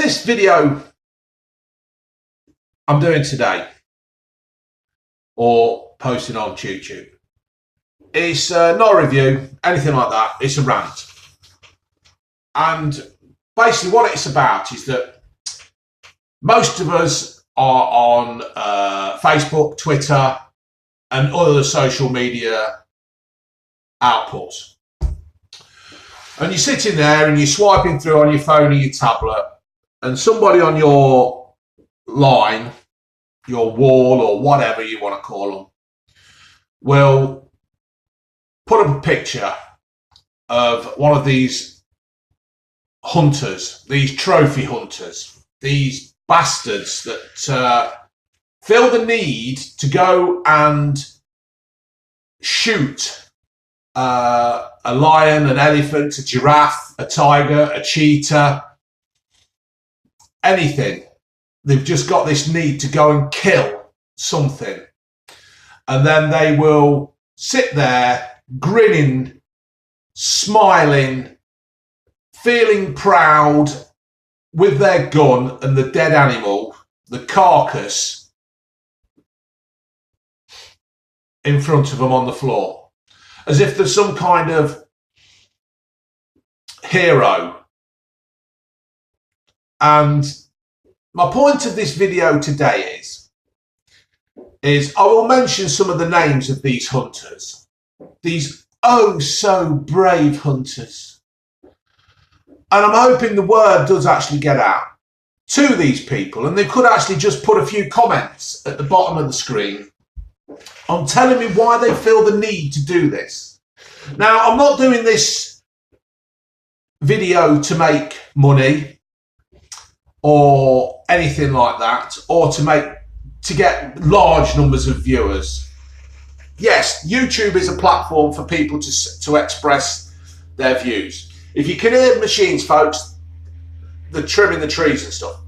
This video I'm doing today, or posting on YouTube, it's not a review, anything like that. It's a rant. And basically what it's about is that most of us are on Facebook, Twitter, and other social media outputs. And you're sitting there and you're swiping through on your phone or your tablet, and somebody on your line, your wall, or whatever you want to call them, will put up a picture of one of these hunters, these trophy hunters, these bastards that feel the need to go and shoot a lion, an elephant, a giraffe, a tiger, a cheetah, anything. They've just got this need to go and kill something. And then they will sit there grinning, smiling, feeling proud with their gun and the dead animal, the carcass, in front of them on the floor, as if there's some kind of hero. And my point of this video today is I will mention some of the names of these hunters, these oh so brave hunters. And I'm hoping the word does actually get out to these people, and they could actually just put a few comments at the bottom of the screen on telling me why they feel the need to do this. Now, I'm not doing this video to make money or anything like that, or to get large numbers of viewers. Yes, YouTube is a platform for people to express their views. If you can hear machines, folks, they're trimming the trees and stuff.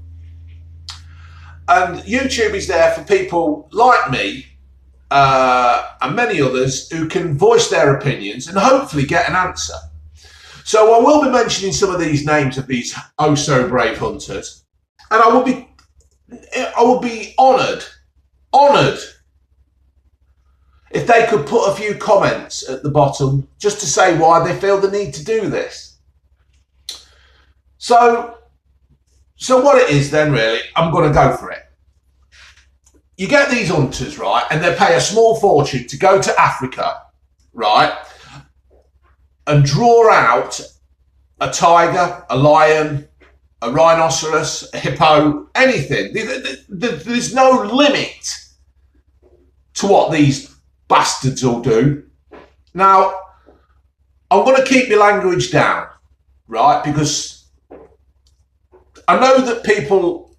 And YouTube is there for people like me and many others who can voice their opinions and hopefully get an answer. So I will be mentioning some of these names of these oh so brave hunters, and I will be honoured if they could put a few comments at the bottom just to say why they feel the need to do this. So what it is then, really, I'm going to go for it. You get these hunters, right, and they pay a small fortune to go to Africa, right, and draw out a tiger, a lion, a rhinoceros, a hippo, anything. There's no limit to what these bastards will do. Now, I'm going to keep my language down, right, because I know that people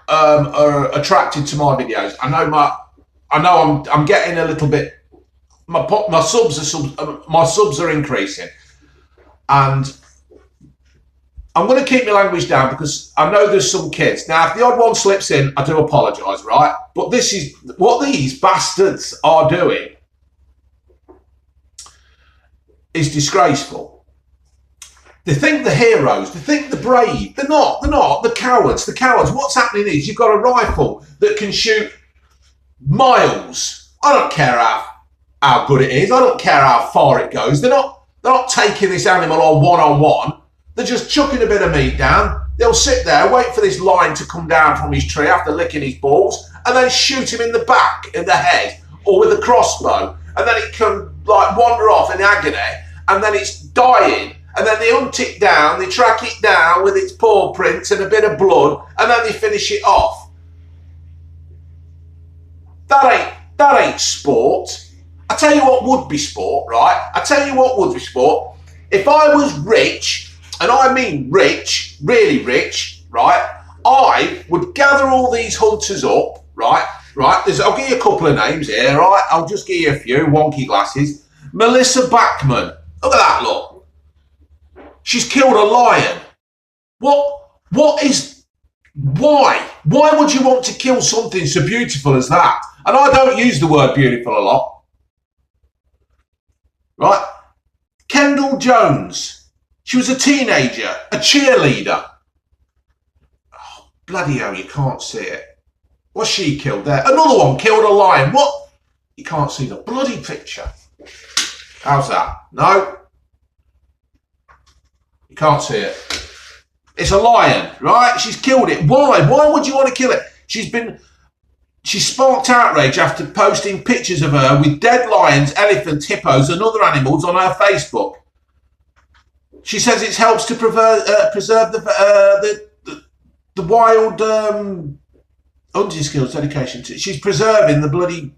are attracted to my videos. I know I'm getting a little bit. My subs are increasing, and I'm going to keep my language down because I know there's some kids. Now, if the odd one slips in, I do apologise, right? But this is what these bastards are doing is disgraceful. They think the heroes, they think the brave. They're not. The cowards. What's happening is you've got a rifle that can shoot miles. I don't care how good it is. I don't care how far it goes. They're not taking this animal on one-on-one. They're just chucking a bit of meat down. They'll sit there, wait for this lion to come down from his tree after licking his balls, and then shoot him in the back, in the head, or with a crossbow. And then it can like wander off in agony, and then it's dying. And then they hunt it down, they track it down with its paw prints and a bit of blood, and then they finish it off. That ain't sport. I tell you what would be sport, right? I tell you what would be sport. If I was rich, and I mean rich, really rich, right? I would gather all these hunters up, right? I'll give you a couple of names here, right? I'll just give you a few, wonky glasses. Melissa Bachmann. Look at that, look. She's killed a lion. Why would you want to kill something so beautiful as that? And I don't use the word beautiful a lot. Right? Kendall Jones. She was a teenager, a cheerleader. Bloody hell, you can't see it. What's she killed there? Another one killed a lion. What? You can't see the bloody picture. How's that? No? You can't see it. It's a lion, right? She's killed it. Why? Why would you want to kill it? She sparked outrage after posting pictures of her with dead lions, elephants, hippos and other animals on her Facebook. She says it helps to preserve the wild hunting skills, dedication to. She's preserving the bloody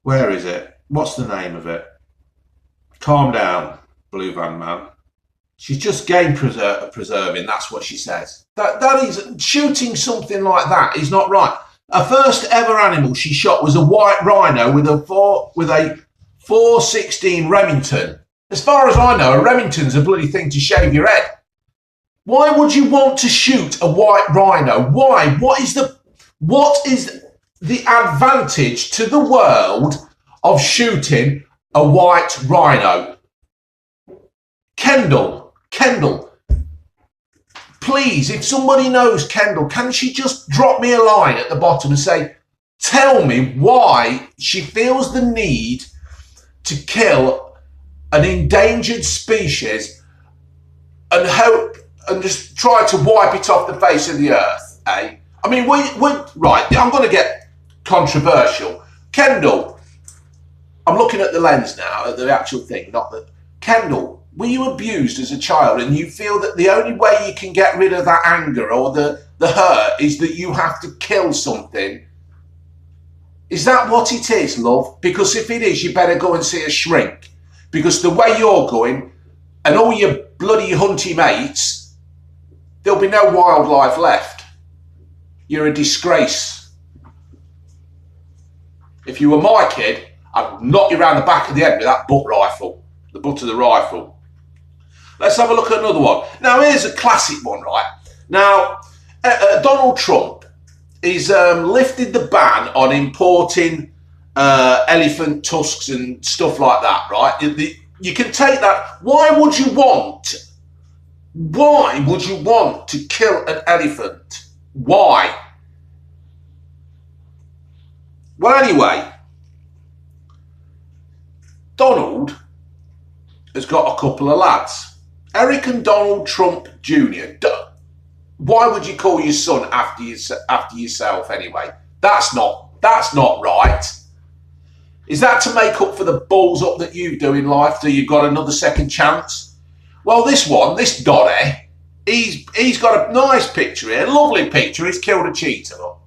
where is it? What's the name of it? Calm down, Blue Van Man. She's just game preserving. That's what she says. That is shooting something like that is not right. Her first ever animal she shot was a white rhino with a 416 Remington. As far as I know, a Remington's a bloody thing to shave your head. Why would you want to shoot a white rhino? Why? What is the advantage to the world of shooting a white rhino? Kendall, please, if somebody knows Kendall, can she just drop me a line at the bottom and say, tell me why she feels the need to kill an endangered species and hope and just try to wipe it off the face of the earth, eh? I mean, right, I'm going to get controversial. Kendall, I'm looking at the lens now, at the actual thing, not the... Kendall, were you abused as a child and you feel that the only way you can get rid of that anger or the hurt is that you have to kill something? Is that what it is, love? Because if it is, you better go and see a shrink. Because the way you're going and all your bloody hunty mates, there'll be no wildlife left. You're a disgrace. If you were my kid, I'd knock you around the back of the head with that butt rifle, the butt of the rifle. Let's have a look at another one. Now, here's a classic one, right? Now, Donald Trump is lifted the ban on importing elephant tusks and stuff like that, right? You can take that. Why would you want to kill an elephant? Why? Well, anyway, Donald has got a couple of lads. Eric and Donald Trump Jr. Why would you call your son after yourself anyway? That's not right. Is that to make up for the balls up that you do in life so you've got another second chance? Well, this Donny, he's got a nice picture here, a lovely picture. He's killed a cheetah. Look.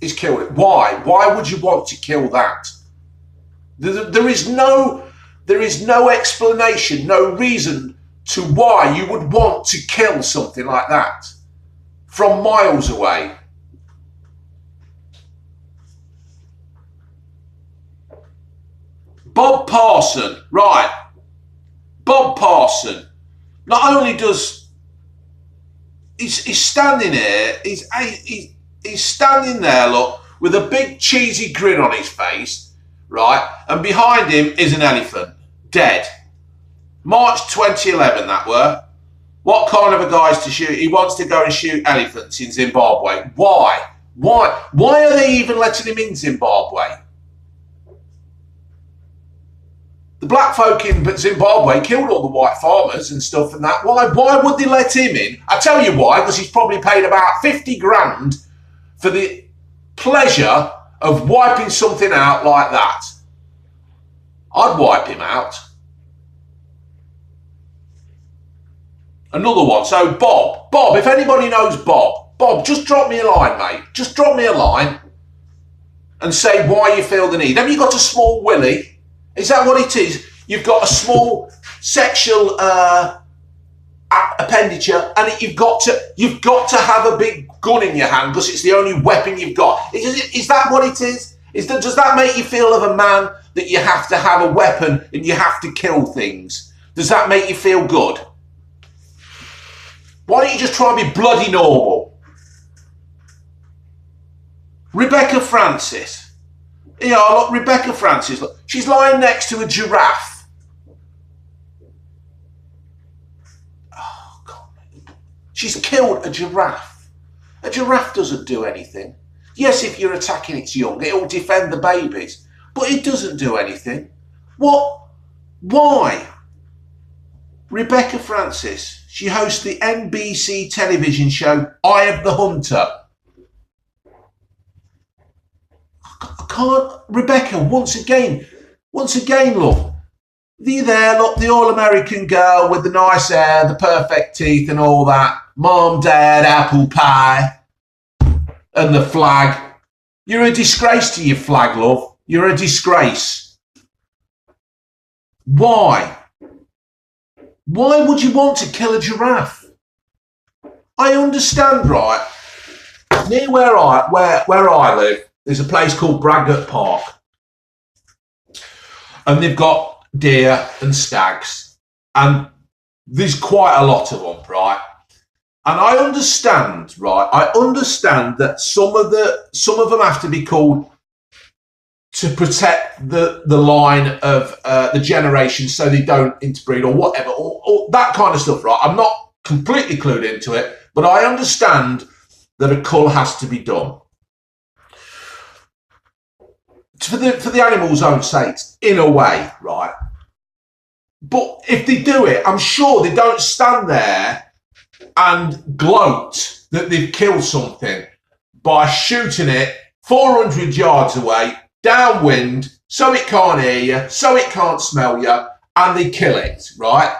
He's killed it. Why? Why would you want to kill that? There is no explanation, no reason to why you would want to kill something like that from miles away. Bob Parsons, right. Bob Parsons. Not only does he's standing here, he's standing there, look, with a big cheesy grin on his face, right? And behind him is an elephant, dead. March 2011, that were. What kind of a guy's to shoot? He wants to go and shoot elephants in Zimbabwe. Why? Why are they even letting him in Zimbabwe? The black folk in Zimbabwe killed all the white farmers and stuff and that. Why would they let him in? I tell you why, because he's probably paid about 50 grand for the pleasure of wiping something out like that. I'd wipe him out. Another one. So Bob, if anybody knows Bob, just drop me a line, mate. Just drop me a line and say why you feel the need. Have you got a small willy? Is that what it is? You've got a small sexual appenditure, and you've got to have a big gun in your hand because it's the only weapon you've got. Is that what it is? Does that make you feel of a man that you have to have a weapon and you have to kill things? Does that make you feel good? Why don't you just try and be bloody normal? Rebecca Francis. Yeah, look, Rebecca Francis, look, she's lying next to a giraffe. She's killed a giraffe. A giraffe doesn't do anything. Yes, if you're attacking its young, it'll defend the babies, but it doesn't do anything. What? Why? Rebecca Francis, she hosts the NBC television show Eye of the Hunter. I can't, Rebecca, once again, love. You there, look, the all-American girl with the nice hair, the perfect teeth and all that. Mom, dad, apple pie, and the flag. You're a disgrace to your flag, love. You're a disgrace. Why? Why would you want to kill a giraffe? I understand, right? Near where I live, there's a place called Braggart Park. And they've got deer and stags. And there's quite a lot of them, right? And I understand, right? I understand that some of them have to be called to protect the line of the generation so they don't interbreed or whatever, or that kind of stuff, right? I'm not completely clued into it, but I understand that a cull has to be done. For the animal's own sakes, in a way, right? But if they do it, I'm sure they don't stand there and gloat that they've killed something by shooting it 400 yards away, downwind, so it can't hear you, so it can't smell you, and they kill it, right?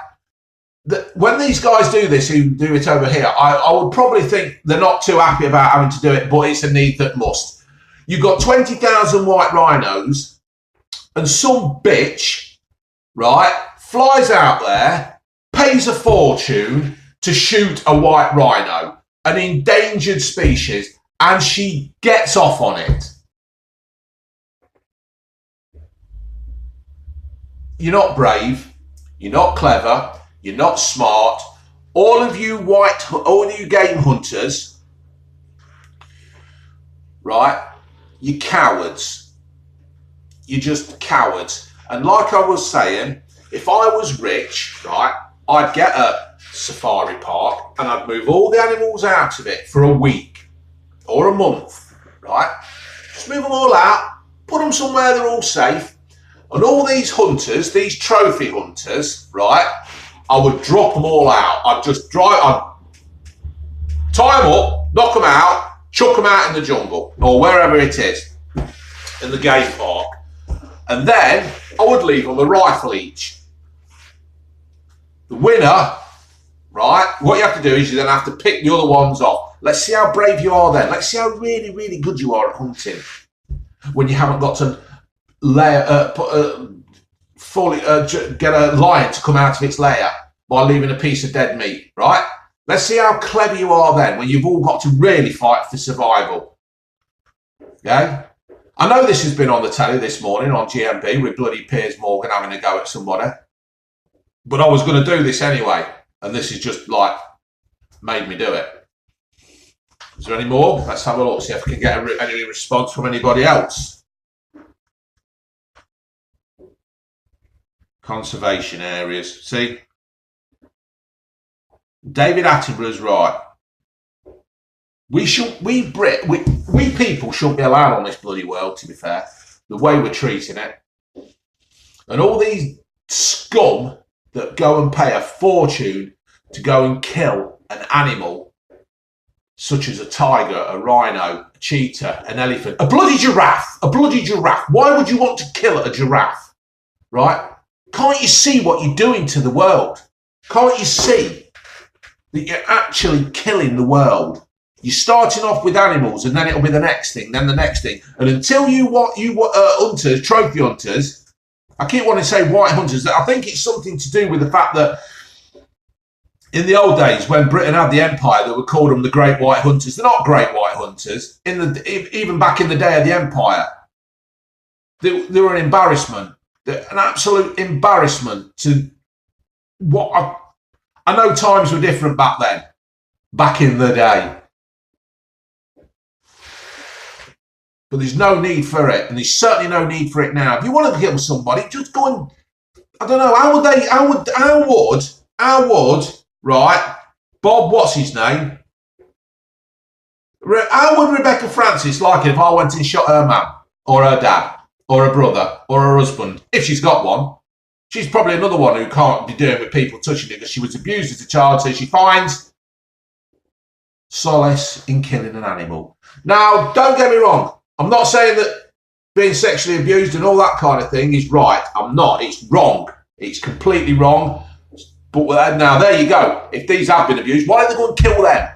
When these guys do this, who do it over here, I would probably think they're not too happy about having to do it, but it's a need that must. You've got 20,000 white rhinos, and some bitch, right, flies out there, pays a fortune to shoot a white rhino, an endangered species, and she gets off on it. You're not brave, you're not clever, you're not smart. All of you game hunters, right? You're cowards. You're just cowards. And like I was saying, if I was rich, right, I'd get a safari park and I'd move all the animals out of it for a week or a month, right? Just move them all out, put them somewhere they're all safe. And all these hunters, these trophy hunters, right, I would drop them all out. I'd tie them up, knock them out, chuck them out in the jungle or wherever it is in the game park. And then I would leave them a rifle each. The winner, right, what you have to do is you then have to pick the other ones off. Let's see how brave you are then. Let's see how really, really good you are at hunting when you haven't got to get a lion to come out of its lair by leaving a piece of dead meat, right? Let's see how clever you are then when you've all got to really fight for survival. Okay? I know this has been on the telly this morning on GMB with bloody Piers Morgan having a go at somebody. But I was going to do this anyway. And this is just like made me do it. Is there any more? Let's have a look, see if I can get any response from anybody else. Conservation areas. See? David Attenborough's right. We people shouldn't be allowed on this bloody world, to be fair. The way we're treating it. And all these scum that go and pay a fortune to go and kill an animal such as a tiger, a rhino, a cheetah, an elephant, a bloody giraffe. Why would you want to kill a giraffe? Right? Can't you see what you're doing to the world? Can't you see that you're actually killing the world? You're starting off with animals and then it'll be the next thing, then the next thing. And until hunters, trophy hunters, I keep wanting to say white hunters, I think it's something to do with the fact that in the old days when Britain had the empire, they would call them the Great White Hunters. They're not Great White Hunters. Even back in the day of the empire, they were an embarrassment. They're an absolute embarrassment to what I know times were different back then, back in the day. But there's no need for it, and there's certainly no need for it now. If you want to kill somebody, just go and, I don't know, how would, right, Bob, what's his name? How would Rebecca Francis like it if I went and shot her mum, or her dad, or her brother, or her husband, if she's got one? She's probably another one who can't be doing with people touching her because she was abused as a child, so she finds solace in killing an animal. Now, don't get me wrong. I'm not saying that being sexually abused and all that kind of thing is right. I'm not. It's wrong. It's completely wrong. But now, there you go. If these have been abused, why don't they go and kill them?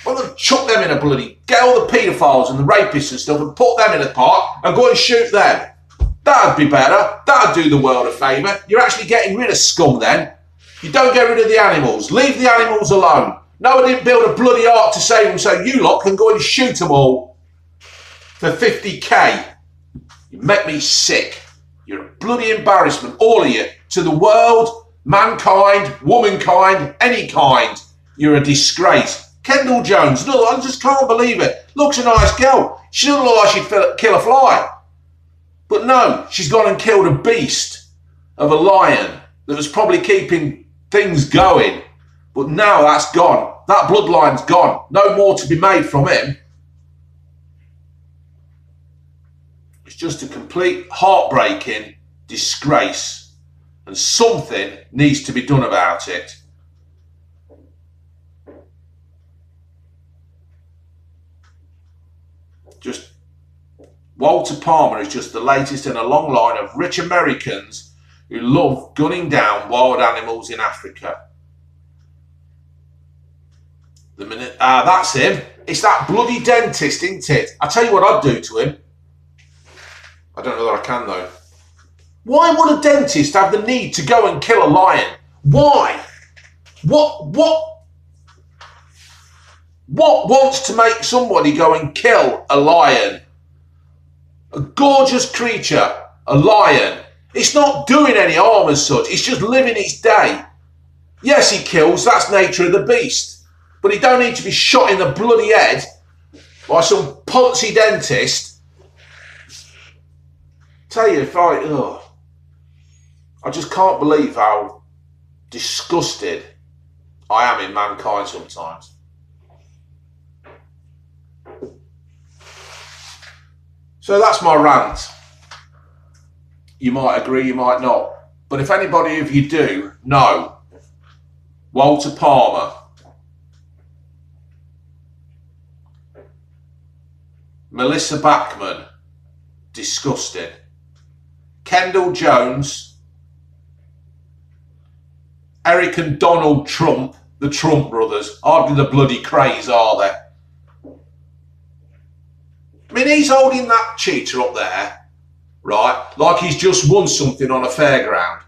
Why don't they chuck them in a bloody... Get all the paedophiles and the rapists and stuff and put them in a park and go and shoot them. That'd be better. That'd do the world a favour. You're actually getting rid of scum then. You don't get rid of the animals. Leave the animals alone. No, I didn't build a bloody ark to save them, so you lot can go and shoot them all for 50k. You make me sick. You're a bloody embarrassment, all of you, to the world, mankind, womankind, any kind. You're a disgrace. Kendall Jones, no, I just can't believe it. Looks a nice girl. She doesn't look like she'd kill a fly. But no, she's gone and killed a beast of a lion that was probably keeping things going. But now that's gone. That bloodline's gone. No more to be made from him. It's just a complete heartbreaking disgrace. And something needs to be done about it. Just Walter Palmer is just the latest in a long line of rich Americans who love gunning down wild animals in Africa. That's him. It's that bloody dentist, isn't it? I tell you what I'd do to him. I don't know that I can though. Why would a dentist have the need to go and kill a lion? Why? What wants to make somebody go and kill a lion? A gorgeous creature, a lion. It's not doing any harm as such. It's just living its day. Yes, he kills. That's nature of the beast. But he don't need to be shot in the bloody head by some poncy dentist. Tell you, I just can't believe how disgusted I am in mankind sometimes. So that's my rant. You might agree, you might not. But if anybody of you do know Walter Palmer, Melissa Bachmann, disgusting. Kendall Jones, Eric and Donald Trump, the Trump brothers, hardly the bloody craze, are they? I mean, he's holding that cheater up there, right, like he's just won something on a fairground.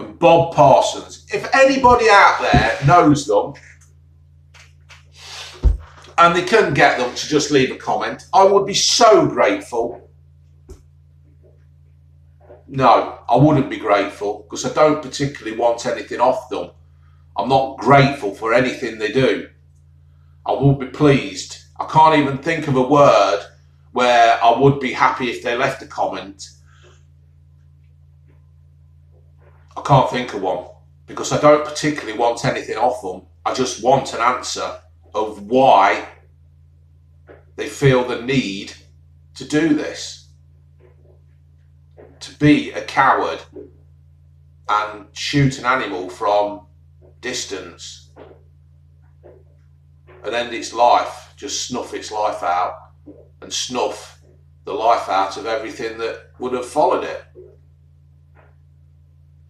And Bob Parsons, if anybody out there knows them, and they can get them to just leave a comment, I would be so grateful. No, I wouldn't be grateful because I don't particularly want anything off them. I'm not grateful for anything they do. I would be pleased. I can't even think of a word where I would be happy if they left a comment. I can't think of one because I don't particularly want anything off them. I just want an answer of why they feel the need to do this. To be a coward and shoot an animal from distance and end its life, just snuff its life out and snuff the life out of everything that would have followed it.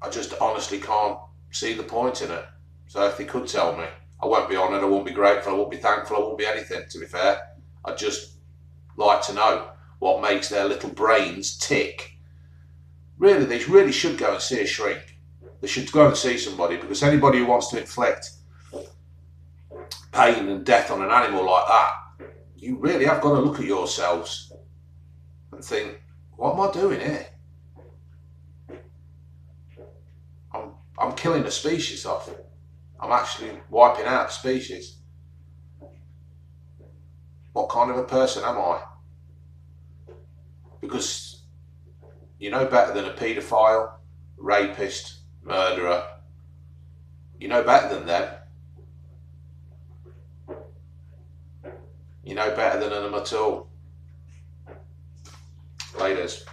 I just honestly can't see the point in it. So if they could tell me, I won't be honoured, I won't be grateful, I won't be thankful, I won't be anything, to be fair. I'd just like to know what makes their little brains tick. Really, they really should go and see a shrink. They should go and see somebody, because anybody who wants to inflict pain and death on an animal like that, you really have got to look at yourselves and think, what am I doing here? I'm killing a species off. I'm actually wiping out a species. What kind of a person am I? Because you know better than a paedophile, rapist, Murderer. You know better than them. You know better than them at all. Laters.